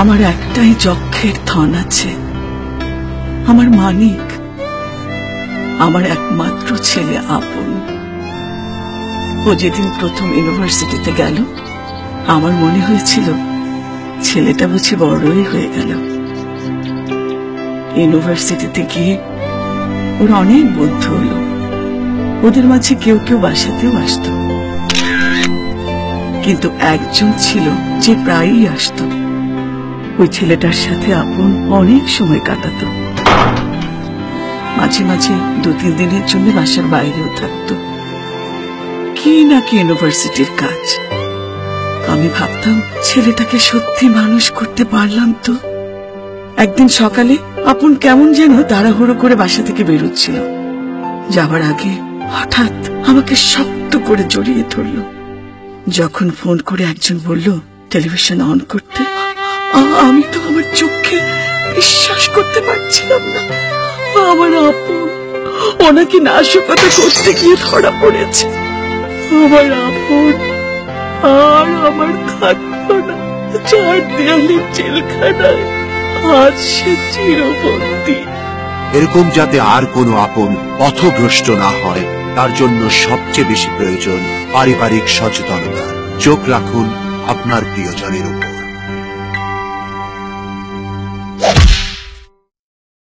আমার একটাই যক্ষের ধন আছে, আমার মানিক, আমার একমাত্র ছেলে আপন। ও যেদিন প্রথম ইউনিভার্সিটিতে গেল আমার মনে হয়েছিল ছেলেটা বুঝি বড়ই হয়ে গেল। ইউনিভার্সিটিতে গিয়ে ওর অনেক বন্ধু হলো, ওদের মাঝে কেউ কেউ বাসাতেও আসত, কিন্তু একজন ছিল যে প্রায়ই আসত। ওই ছেলেটার সাথে আপন অনেক সময় কাটাত, মাঝে মাঝে 2-3 দিনের জন্য বাসার বাইরেও থাকত। কি নাকি ইউনিভার্সিটির কাজ। আমি ভাবতাম ছেলেটাকে সত্যি মানুষ করতে পারলাম তো। একদিন সকালে আপন কেমন যেন তাড়াহুড়ো করে বাসা থেকে বেরোচ্ছিল। যাবার আগে হঠাৎ আমাকে শক্ত করে জড়িয়ে ধরল। যখন ফোন করে একজন বলল টেলিভিশন অন করতে, আমি তো আমার চোখে বিশ্বাস করতে পারছিলাম না। আমার আপন ওনাকে নাশকতা করতে গিয়ে ধরা পড়েছে। আমার আপন আর আমার থাকলো না 4 দেয়ালের জেলখানায়, আজ সে চিরবন্দী। এরকম যাতে আর কোনো আপন পথভ্রষ্ট না হয় তার জন্য সবচেয়ে বেশি প্রয়োজন পারিবারিক সচেতনতা। চোখ রাখুন আপনার প্রিয়জনের উপর।